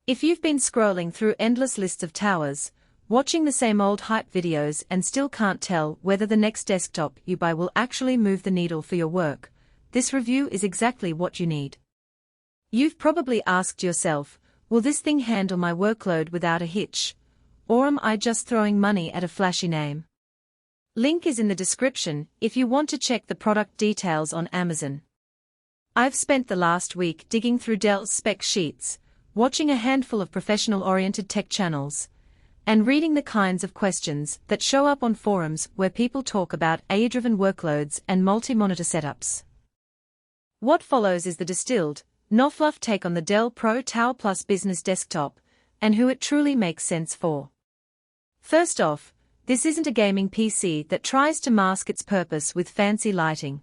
If you've been scrolling through endless lists of towers, watching the same old hype videos and still can't tell whether the next desktop you buy will actually move the needle for your work, this review is exactly what you need. You've probably asked yourself, will this thing handle my workload without a hitch? Or am I just throwing money at a flashy name? Link is in the description if you want to check the product details on Amazon. I've spent the last week digging through Dell's spec sheets, watching a handful of professional-oriented tech channels, and reading the kinds of questions that show up on forums where people talk about AI-driven workloads and multi-monitor setups. What follows is the distilled, no-fluff take on the Dell Pro Tower Plus Business Desktop, and who it truly makes sense for. First off, this isn't a gaming PC that tries to mask its purpose with fancy lighting.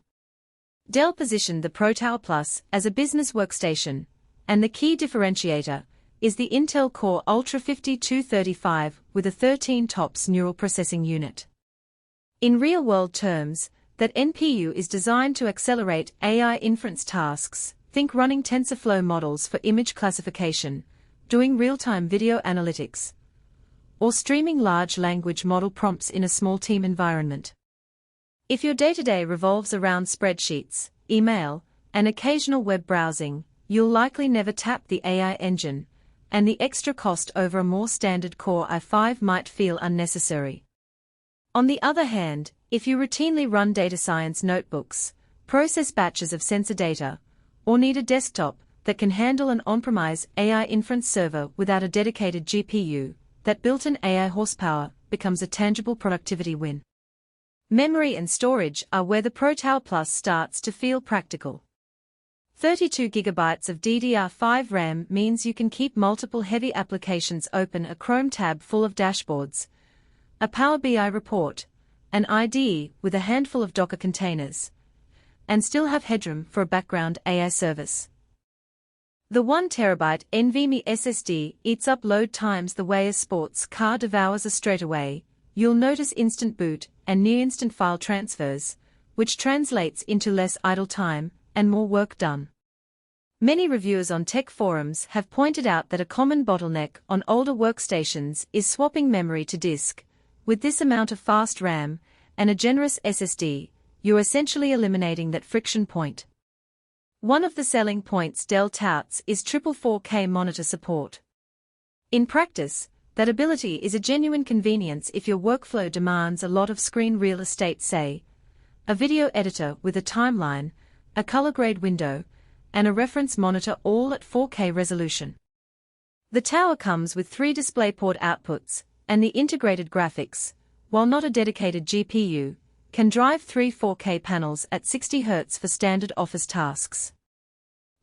Dell positioned the Pro Tower Plus as a business workstation, and the key differentiator is the Intel Core Ultra 5235 with a 13 TOPS neural processing unit. In real-world terms, that NPU is designed to accelerate AI inference tasks, think running TensorFlow models for image classification, doing real-time video analytics, or streaming large language model prompts in a small team environment. If your day-to-day revolves around spreadsheets, email, and occasional web browsing, you'll likely never tap the AI engine, and the extra cost over a more standard Core i5 might feel unnecessary. On the other hand, if you routinely run data science notebooks, process batches of sensor data, or need a desktop that can handle an on-premise AI inference server without a dedicated GPU, that built-in AI horsepower becomes a tangible productivity win. Memory and storage are where the Pro Tower Plus starts to feel practical. 32 GB of DDR5 RAM means you can keep multiple heavy applications open, a Chrome tab full of dashboards, a Power BI report, an IDE with a handful of Docker containers, and still have headroom for a background AI service. The 1 TB NVMe SSD eats up load times the way a sports car devours a straightaway. You'll notice instant boot and near-instant file transfers, which translates into less idle time and more work done. Many reviewers on tech forums have pointed out that a common bottleneck on older workstations is swapping memory to disk. With this amount of fast RAM and a generous SSD, you're essentially eliminating that friction point. One of the selling points Dell touts is triple 4K monitor support. In practice, that ability is a genuine convenience if your workflow demands a lot of screen real estate, say, a video editor with a timeline, a color grade window, and a reference monitor all at 4K resolution. The tower comes with 3 DisplayPort outputs, and the integrated graphics, while not a dedicated GPU, can drive 3 4K panels at 60 Hz for standard office tasks.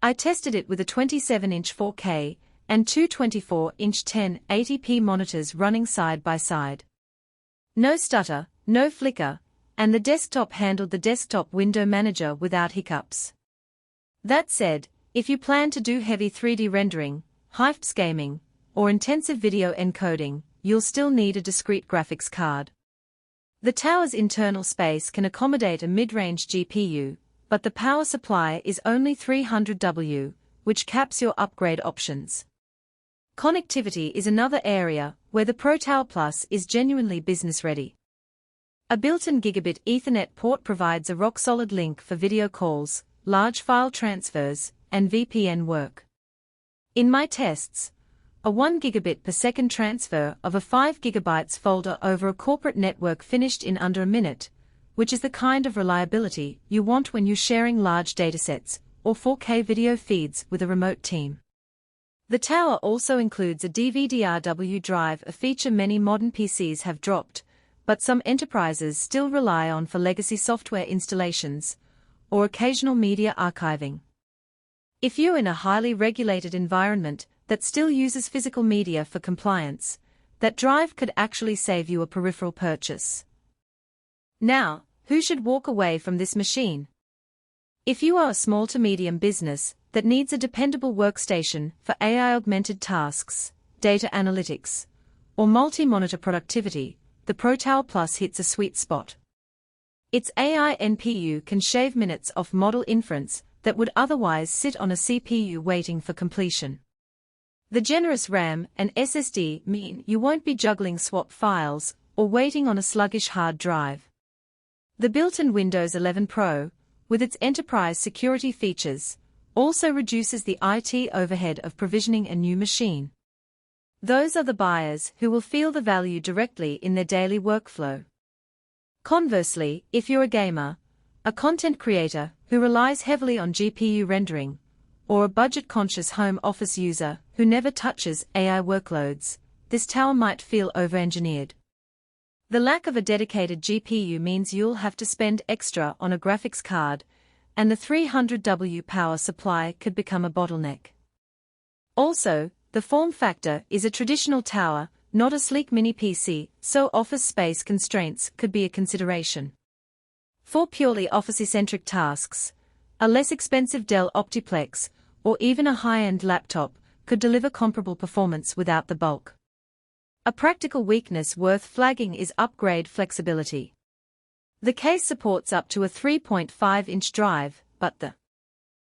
I tested it with a 27-inch 4K and 2 24-inch 1080p monitors running side by side. No stutter, no flicker, and the desktop handled the desktop window manager without hiccups. That said, if you plan to do heavy 3D rendering, high-FPS gaming, or intensive video encoding, you'll still need a discrete graphics card. The tower's internal space can accommodate a mid-range GPU, but the power supply is only 300 W, which caps your upgrade options. Connectivity is another area where the Pro Tower Plus is genuinely business-ready. A built-in Gigabit Ethernet port provides a rock-solid link for video calls, large file transfers, and VPN work. In my tests, a 1 gigabit per second transfer of a 5 GB folder over a corporate network finished in under a minute, which is the kind of reliability you want when you're sharing large datasets or 4K video feeds with a remote team. The tower also includes a DVD-RW drive, a feature many modern PCs have dropped, but some enterprises still rely on for legacy software installations or occasional media archiving. If you're in a highly regulated environment that still uses physical media for compliance, that drive could actually save you a peripheral purchase. Now, who should walk away from this machine? If you are a small to medium business that needs a dependable workstation for AI-augmented tasks, data analytics, or multi-monitor productivity, the Pro Tower Plus hits a sweet spot. Its AI NPU can shave minutes off model inference that would otherwise sit on a CPU waiting for completion. The generous RAM and SSD mean you won't be juggling swap files or waiting on a sluggish hard drive. The built-in Windows 11 Pro, with its enterprise security features, also reduces the IT overhead of provisioning a new machine. Those are the buyers who will feel the value directly in their daily workflow. Conversely, if you're a gamer, a content creator who relies heavily on GPU rendering, or a budget-conscious home office user who never touches AI workloads, this tower might feel over-engineered. The lack of a dedicated GPU means you'll have to spend extra on a graphics card, and the 300W power supply could become a bottleneck. Also, the form factor is a traditional tower, not a sleek mini PC, so office space constraints could be a consideration. For purely office-centric tasks, a less expensive Dell Optiplex, or even a high-end laptop, could deliver comparable performance without the bulk. A practical weakness worth flagging is upgrade flexibility. The case supports up to a 3.5-inch drive, but the